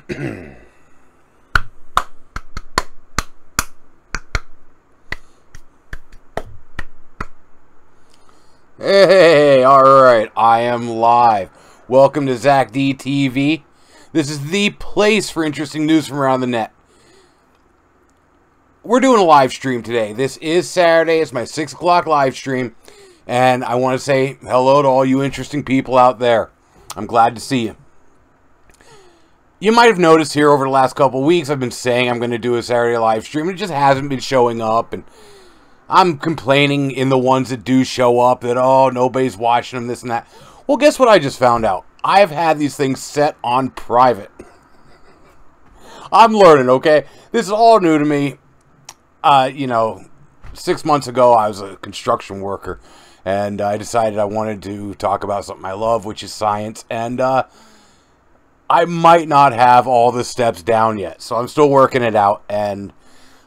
Hey, alright, I am live. Welcome to Zach D TV. This is the place for interesting news from around the net. We're doing a live stream today. This is Saturday. It's my 6 o'clock live stream. And I want to say hello to all you interesting people out there. I'm glad to see you. You might have noticed here over the last couple of weeks, I've been saying I'm going to do a Saturday live stream. It just hasn't been showing up. And I'm complaining in the ones that do show up that, oh, nobody's watching them, this and that. Well, guess what I just found out? I've had these things set on private. I'm learning, okay? This is all new to me. 6 months ago, I was a construction worker. And I decided I wanted to talk about something I love, which is science. And I might not have all the steps down yet. So I'm still working it out. And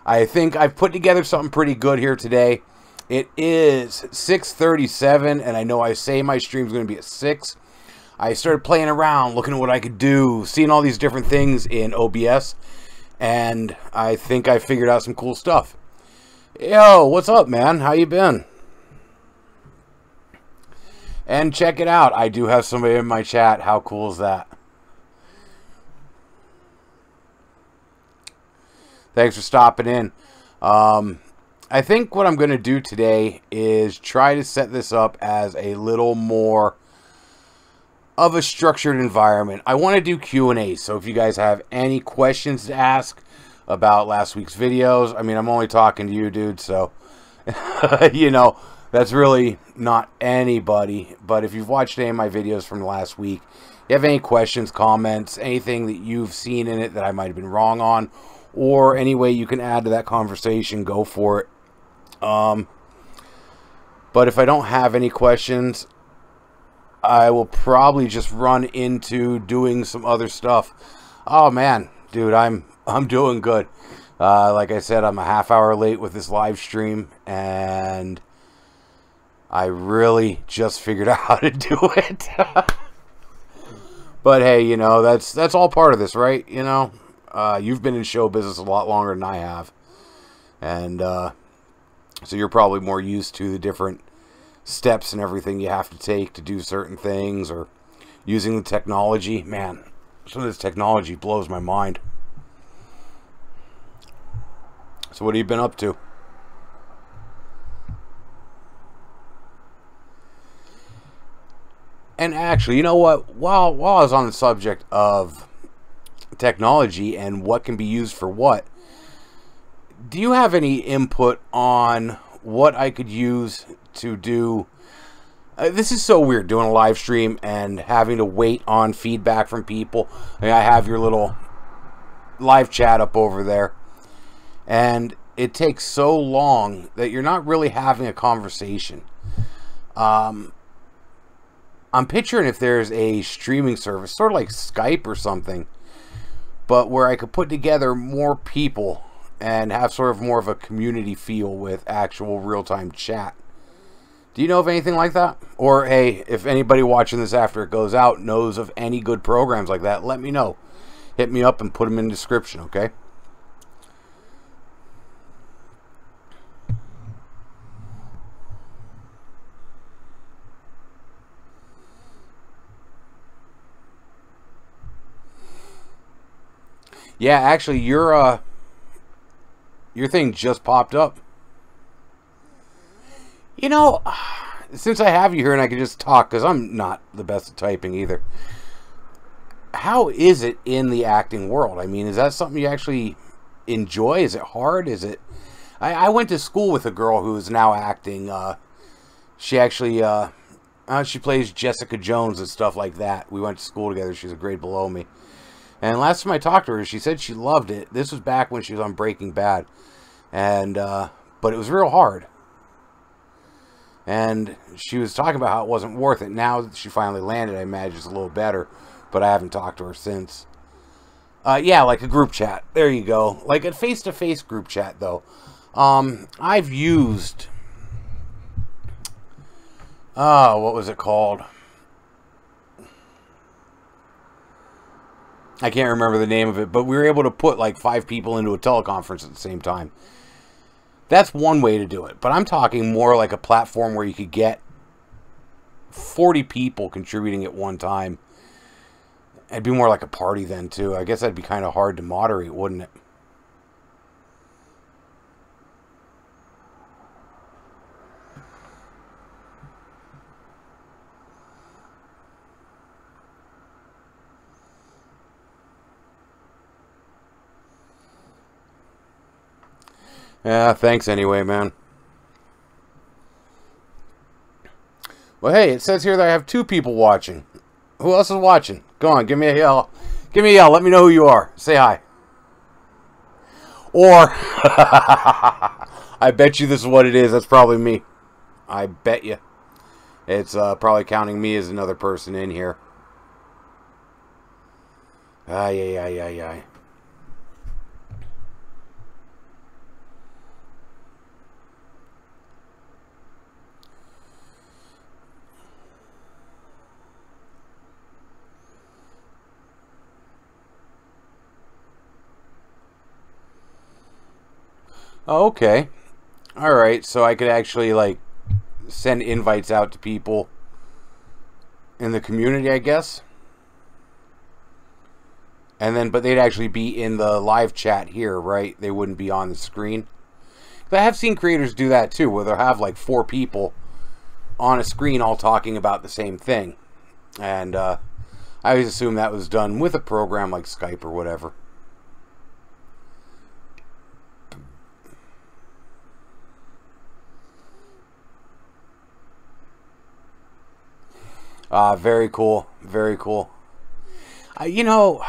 I think I've put together something pretty good here today. It is 6:37, and I know I say my stream's going to be at 6. I started playing around, looking at what I could do, seeing all these different things in OBS, and I think I figured out some cool stuff. Yo, what's up, man? How you been? And check it out. I do have somebody in my chat. How cool is that? Thanks for stopping in. I think what I'm going to do today is try to set this up as a little more of a structured environment. I want to do Q&A, so if you guys have any questions to ask about last week's videos, I mean, I'm only talking to you, dude, so, you know, that's really not anybody. But if you've watched any of my videos from last week, you have any questions, comments, anything that you've seen in it that I might have been wrong on, or any way you can add to that conversation, go for it. But if I don't have any questions, I will probably just run into doing some other stuff. Oh man, dude, I'm doing good. Like I said, I'm a half hour late with this live stream, and I really just figured out how to do it. But hey, you know, that's all part of this, right? You know, you've been in show business a lot longer than I have, and so you're probably more used to the different steps and everything you have to take to do certain things, or using the technology. Man, some of this technology blows my mind. So what have you been up to? And actually, you know what? While I was on the subject of technology and what can be used for what, do you have any input on what I could use to do? This is so weird, doing a live stream and having to wait on feedback from people. I mean, I have your little live chat up over there, and it takes so long that you're not really having a conversation. I'm picturing if there's a streaming service, sort of like Skype or something, but where I could put together more people and have sort of more of a community feel with actual real-time chat. Do you know of anything like that? Or, hey, if anybody watching this after it goes out knows of any good programs like that, let me know. Hit me up and put them in the description, okay? Yeah, actually, your thing just popped up. You know, since I have you here and I can just talk, because I'm not the best at typing either. How is it in the acting world? I mean, is that something you actually enjoy? Is it hard? Is it... I went to school with a girl who is now acting. She actually, she plays Jessica Jones and stuff like that. We went to school together. She's a grade below me. And last time I talked to her, she said she loved it. This was back when she was on Breaking Bad. And, but it was real hard. And she was talking about how it wasn't worth it. Now that she finally landed, I imagine it's a little better. But I haven't talked to her since. Yeah, like a group chat. There you go. Like a face-to-face group chat, though. I've used... what was it called? I can't remember the name of it, but we were able to put like 5 people into a teleconference at the same time. That's one way to do it. But I'm talking more like a platform where you could get 40 people contributing at one time. It'd be more like a party then, too. I guess that'd be kind of hard to moderate, wouldn't it? Yeah, thanks anyway, man. Well, hey, it says here that I have 2 people watching. Who else is watching? Go on, give me a yell. Give me a yell. Let me know who you are. Say hi. Or, I bet you this is what it is. That's probably me. I bet you. It's probably counting me as another person in here. Ay, ay, ay, ay, ay. Oh, okay. Alright, so I could actually, like, send invites out to people in the community, I guess. And then, but they'd actually be in the live chat here, right? They wouldn't be on the screen. But I have seen creators do that too, where they'll have like 4 people on a screen all talking about the same thing. And I always assume that was done with a program like Skype or whatever. Very cool. Very cool. You know,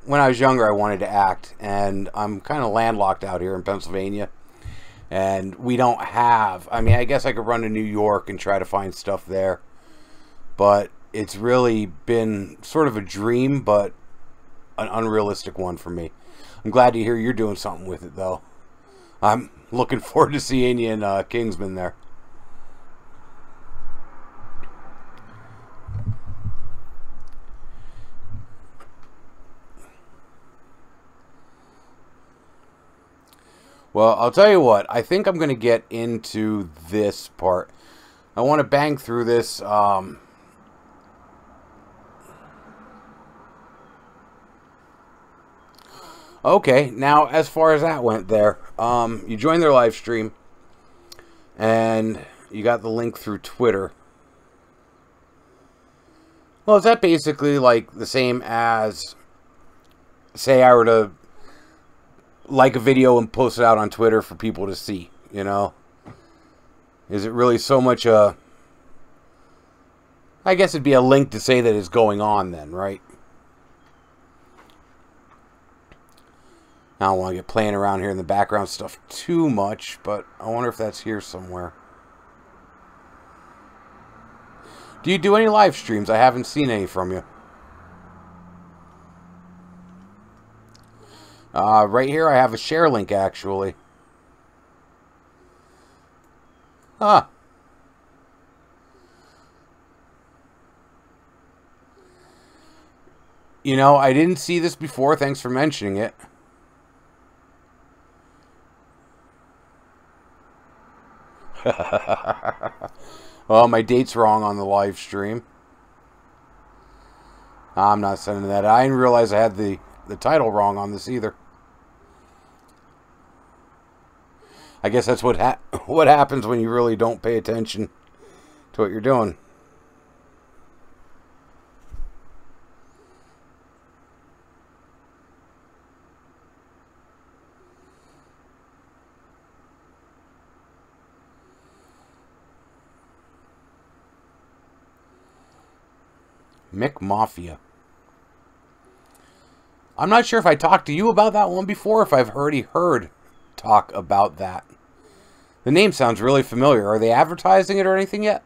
when I was younger, I wanted to act, and I'm kind of landlocked out here in Pennsylvania, and we don't have, I mean, I guess I could run to New York and try to find stuff there, but it's really been sort of a dream, but an unrealistic one for me. I'm glad to hear you're doing something with it, though. I'm looking forward to seeing you in Kingsman there. Well, I'll tell you what. I think I'm going to get into this part. I want to bang through this. Okay, now as far as that went there, you joined their live stream, and you got the link through Twitter. Well, is that basically like the same as, say, I were to like a video and post it out on Twitter for people to see, you know? Is it really so much I guess it'd be a link to say that it's going on then, right? I don't want to get playing around here in the background stuff too much, but I wonder if that's here somewhere. Do you do any live streams? I haven't seen any from you. Right here I have a share link, actually. Huh. You know, I didn't see this before. Thanks for mentioning it. Well, my date's wrong on the live stream. I'm not sending that. I didn't realize I had the title wrong on this either. I guess that's what happens when you really don't pay attention to what you're doing. Mick Mafia. I'm not sure if I talked to you about that one before, if I've already heard talk about that. The name sounds really familiar. Are they advertising it or anything yet?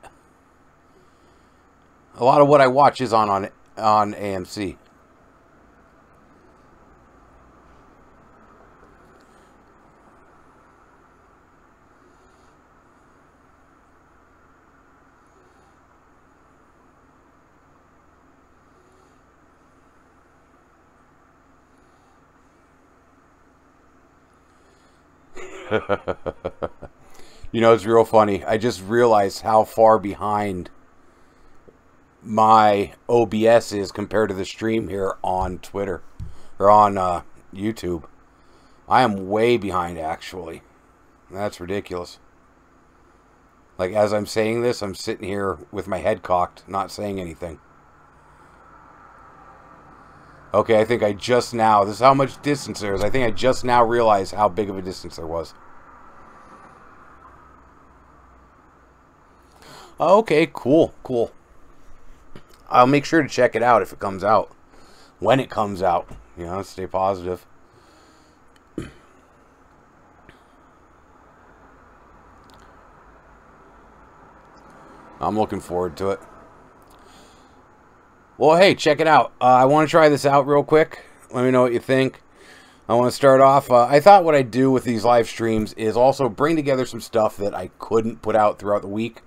A lot of what I watch is on AMC. You know, it's real funny. I just realized how far behind my OBS is compared to the stream here on Twitter or on YouTube. I am way behind, actually. That's ridiculous. Like, as I'm saying this, I'm sitting here with my head cocked, not saying anything. Okay, I think I just now... This is how much distance there is. I think I just now realized how big of a distance there was. Okay, cool, cool. I'll make sure to check it out if it comes out. When it comes out. You know, stay positive. I'm looking forward to it. Well, hey, check it out. I want to try this out real quick. Let me know what you think. I want to start off. I thought what I'd do with these live streams is also bring together some stuff that I couldn't put out throughout the week.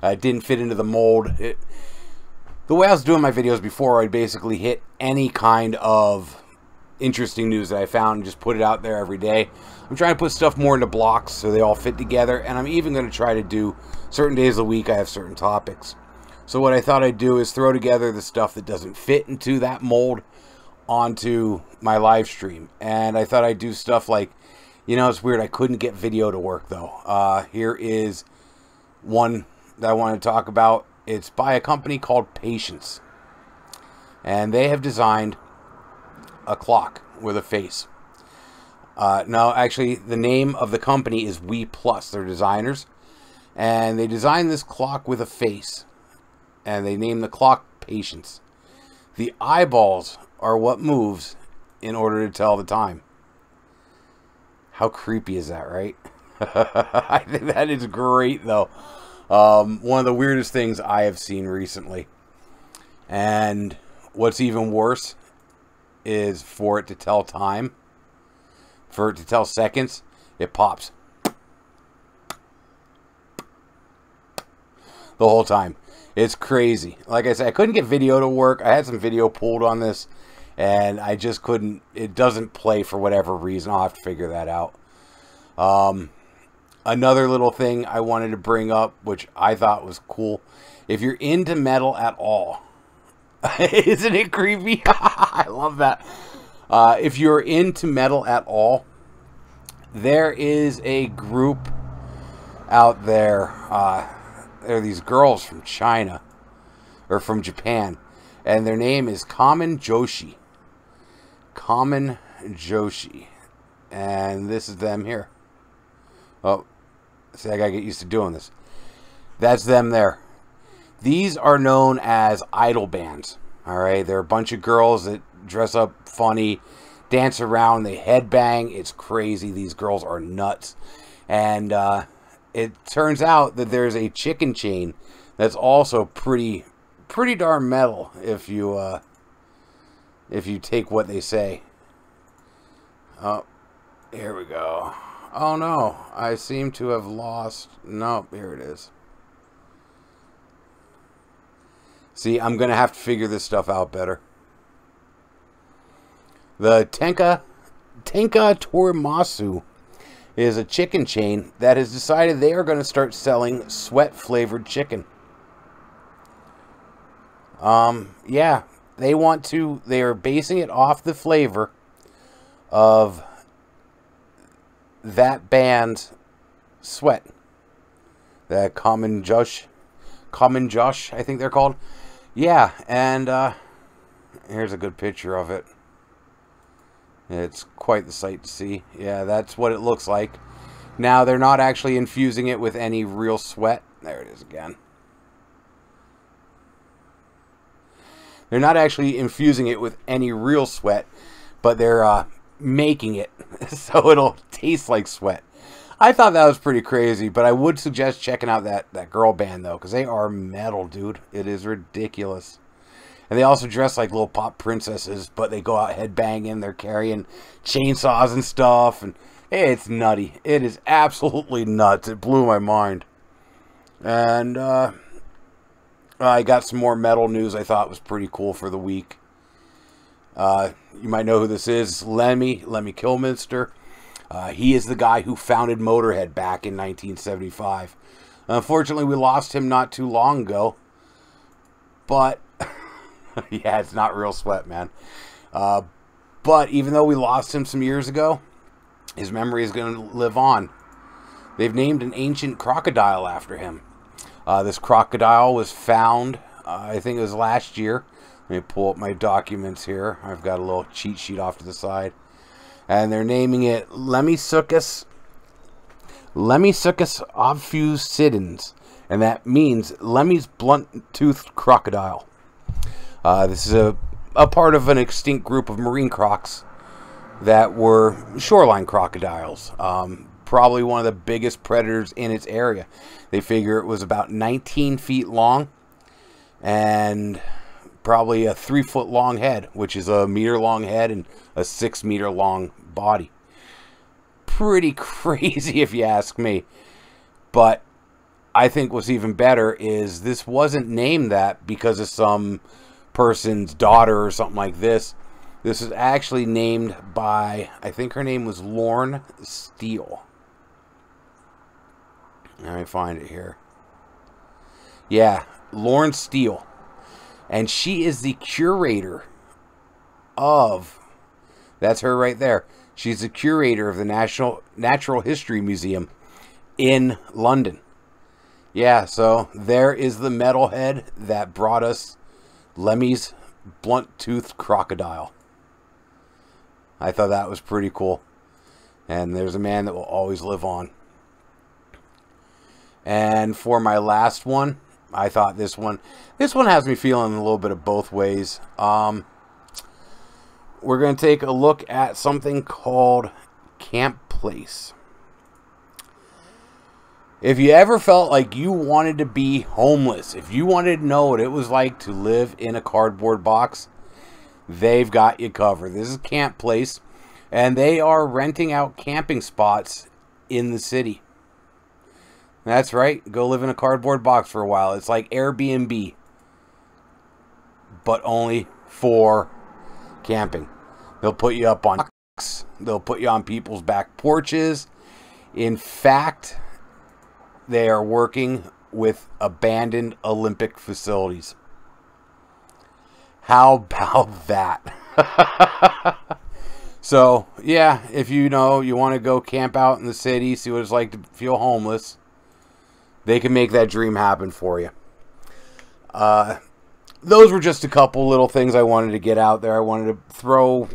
It didn't fit into the mold. The way I was doing my videos before, I'd basically hit any kind of interesting news that I found and just put it out there every day. I'm trying to put stuff more into blocks so they all fit together, and I'm even going to try to do certain days of the week I have certain topics. So what I thought I'd do is throw together the stuff that doesn't fit into that mold onto my live stream. And I thought I'd do stuff like, you know, it's weird, I couldn't get video to work though. Here is one that I want to talk about. It's by a company called Patience, and they have designed a clock with a face. No, actually, the name of the company is We Plus. They're designers, and they designed this clock with a face, and they named the clock Patience. The eyeballs are what moves in order to tell the time. How creepy is that, right? I think that is great, though. One of the weirdest things I have seen recently. And what's even worse is for it to tell time, for it to tell seconds, it pops. The whole time. It's crazy. Like I said, I couldn't get video to work. I had some video pulled on this, and I just couldn't. It doesn't play for whatever reason. I'll have to figure that out. Another little thing I wanted to bring up, which I thought was cool. If you're into metal at all, isn't it creepy? I love that. If you're into metal at all, there is a group out there. There are these girls from China, or from Japan, and their name is Kamen Joshi. Kamen Joshi. And this is them here. Oh, see, I gotta get used to doing this. That's them there. These are known as idol bands. Alright, they're a bunch of girls that dress up funny, dance around, they headbang. It's crazy. These girls are nuts. And it turns out that there's a chicken chain that's also pretty darn metal if you take what they say. Oh, here we go. Oh no, I seem to have lost. Nope, here it is. See, I'm going to have to figure this stuff out better. The Tenka Torimasu is a chicken chain that has decided they are going to start selling sweat-flavored chicken. Yeah, they are basing it off the flavor of that band's sweat. The Common Josh, I think they're called. Yeah, and here's a good picture of it. It's quite the sight to see. Yeah, that's what it looks like. Now, they're not actually infusing it with any real sweat. There it is again. They're not actually infusing it with any real sweat, but they're making it so it'll taste like sweat. I thought that was pretty crazy, but I would suggest checking out that girl band, though, because they are metal, dude. It is ridiculous. And they also dress like little pop princesses, but they go out headbanging. They're carrying chainsaws and stuff, and it's nutty. It is absolutely nuts. It blew my mind. And I got some more metal news I thought was pretty cool for the week. You might know who this is. Lemmy Kilminster. He is the guy who founded Motorhead back in 1975. Unfortunately, we lost him not too long ago. But, yeah, it's not real sweat, man. But even though we lost him some years ago, his memory is going to live on. They've named an ancient crocodile after him. This crocodile was found, I think it was last year. Let me pull up my documents here. I've got a little cheat sheet off to the side. And they're naming it Lemmissuchus obfusidens. And that means Lemmy's blunt-toothed crocodile. This is a part of an extinct group of marine crocs that were shoreline crocodiles. Probably one of the biggest predators in its area. They figure it was about 19 feet long and probably a 3-foot long head, which is a meter long head and a 6-meter long body. Pretty crazy if you ask me. But I think what's even better is this wasn't named that because of some person's daughter or something like this. This is actually named by, I think her name was Lorne Steele. Let me find it here. Yeah, Lorne Steele. And she is the curator of, that's her right there. She's the curator of the Natural History Museum in London. Yeah, so there is the metalhead that brought us Lemmy's blunt-toothed crocodile. I thought that was pretty cool. And there's a man that will always live on. And for my last one, I thought this one has me feeling a little bit of both ways. We're going to take a look at something called Camp Place. If you ever felt like you wanted to be homeless, if you wanted to know what it was like to live in a cardboard box, they've got you covered. This is Camp Place, and they are renting out camping spots in the city. That's right. Go live in a cardboard box for a while. It's like Airbnb, but only for camping. They'll put you up on trucks. They'll put you on people's back porches. In fact, they are working with abandoned Olympic facilities. How about that? So, yeah, if you want to go camp out in the city, see what it's like to feel homeless, they can make that dream happen for you. Those were just a couple little things I wanted to get out there. I wanted to throw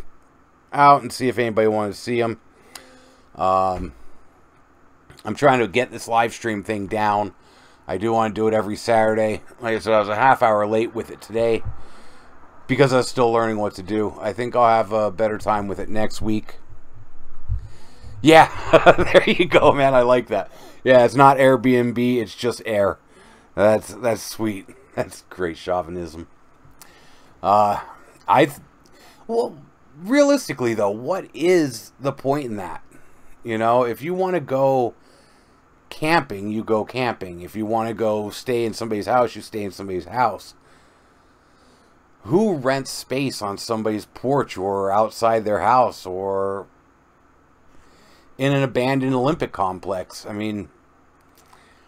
out and see if anybody wanted to see them. I'm trying to get this live stream thing down. I do want to do it every Saturday. Like I said, I was a half hour late with it today because I was still learning what to do. I think I'll have a better time with it next week. Yeah, there you go, man. I like that. Yeah, it's not Airbnb, it's just air. That's sweet. That's great chauvinism. Well, realistically though, what is the point in that? You know, if you want to go camping, you go camping. If you want to go stay in somebody's house, you stay in somebody's house. Who rents space on somebody's porch or outside their house or in an abandoned Olympic complex? I mean,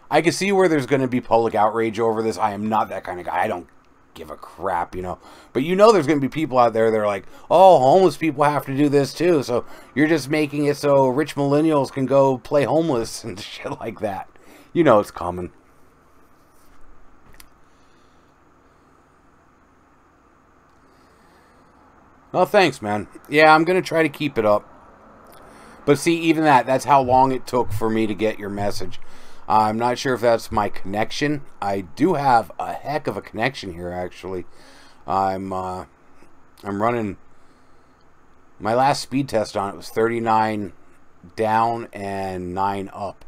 I can see where there's going to be public outrage over this. I am not that kind of guy. I don't give a crap, you know. But you know there's going to be people out there that are like, oh, homeless people have to do this too. So you're just making it so rich millennials can go play homeless and shit like that. You know it's coming. Well, thanks, man. Yeah, I'm going to try to keep it up. But see, even that's how long it took for me to get your message. I'm not sure if that's my connection. I do have a heck of a connection here, actually. I'm running... My last speed test on it was 39 down and 9 up.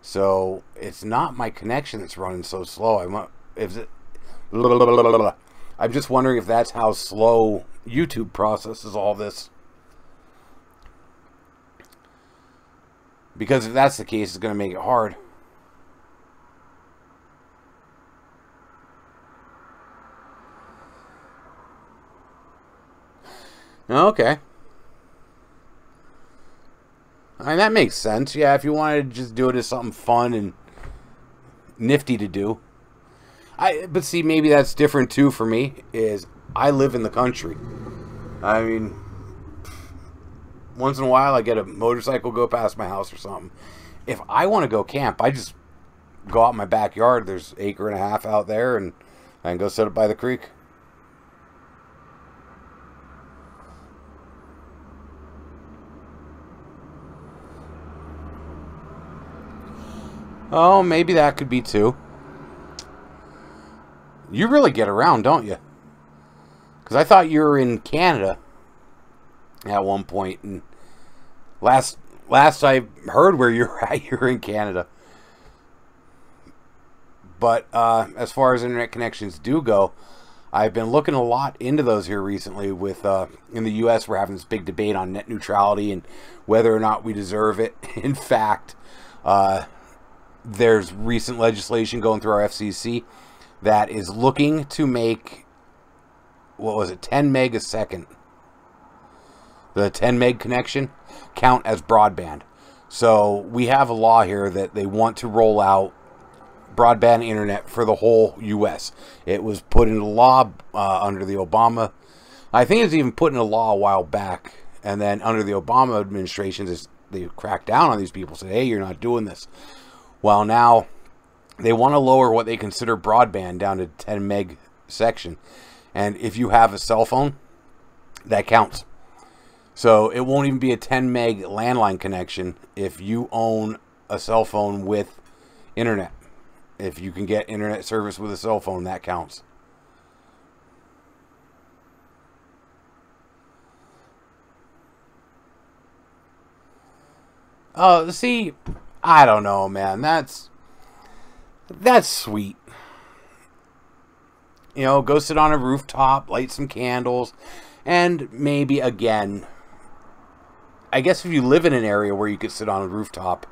So, it's not my connection that's running so slow. I'm just wondering if that's how slow YouTube processes all this. Because if that's the case, it's going to make it hard. Okay. I mean, that makes sense. Yeah, if you wanted to just do it as something fun and nifty to do. But see, maybe that's different too for me, is I live in the country. I mean, once in a while I get a motorcycle go past my house or something. If I want to go camp, I just go out in my backyard. There's an acre and a half out there, and I can go sit up by the creek. Oh, maybe that could be too. You really get around, don't you? Because I thought you were in Canada at one point, and last I heard where you're at, you're in Canada. But as far as internet connections do go, I've been looking a lot into those here recently. With in the U.S., we're having this big debate on net neutrality and whether or not we deserve it. In fact, there's recent legislation going through our FCC that is looking to make, what was it, 10 meg a second. The 10 meg connection count as broadband. So we have a law here that they want to roll out broadband internet for the whole U.S. It was put into law under the Obama. I think it was even put into law a while back. And then under the Obama administration, they cracked down on these people, said, hey, you're not doing this. Well, now they want to lower what they consider broadband down to 10 meg section. And if you have a cell phone, that counts. So it won't even be a 10 meg landline connection if you own a cell phone with internet. If you can get internet service with a cell phone, that counts. Oh, see, I don't know, man. That's sweet. You know, go sit on a rooftop, light some candles, and maybe, again, I guess if you live in an area where you could sit on a rooftop,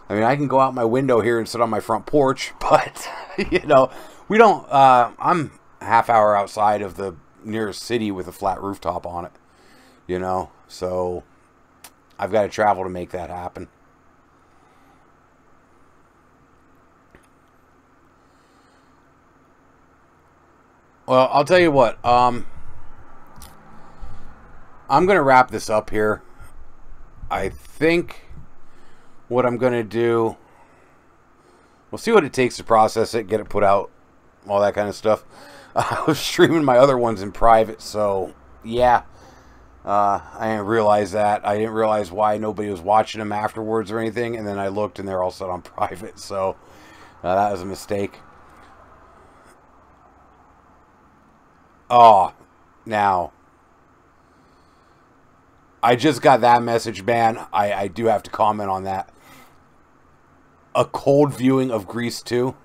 I mean, I can go out my window here and sit on my front porch, but, you know, we don't, I'm a half hour outside of the nearest city with a flat rooftop on it, you know, so I've got to travel to make that happen. Well, I'll tell you what, I'm going to wrap this up here. I think what I'm going to do, we'll see what it takes to process it, get it put out, all that kind of stuff. I was streaming my other ones in private, so yeah, I didn't realize that. I didn't realize why nobody was watching them afterwards or anything, and then I looked and they're all set on private, so that was a mistake. Oh, now, I just got that message, man. I do have to comment on that. A cold viewing of Grease 2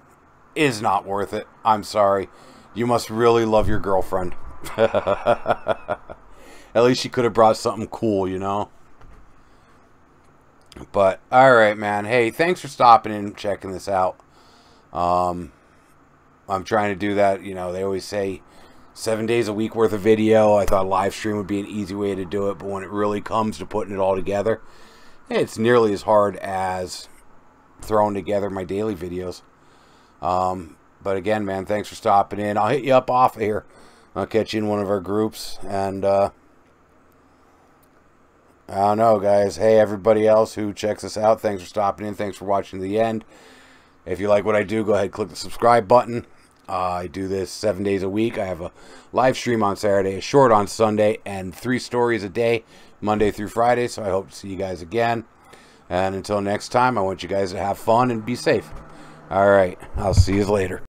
is not worth it. I'm sorry. You must really love your girlfriend. At least she could have brought something cool, you know? But, alright, man. Hey, thanks for stopping in and checking this out. I'm trying to do that. You know, they always say 7 days a week worth of video. I thought live stream would be an easy way to do it, but when it really comes to putting it all together, it's nearly as hard as throwing together my daily videos. But again, man, thanks for stopping in. I'll hit you up off of here. I'll catch you in one of our groups, and I don't know, guys. Hey, everybody else who checks us out, thanks for stopping in. Thanks for watching to the end. If you like what I do, go ahead and click the subscribe button. I do this 7 days a week. I have a live stream on Saturday, a short on Sunday, and 3 stories a day, Monday through Friday. So I hope to see you guys again. And until next time, I want you guys to have fun and be safe. All right. I'll see you later.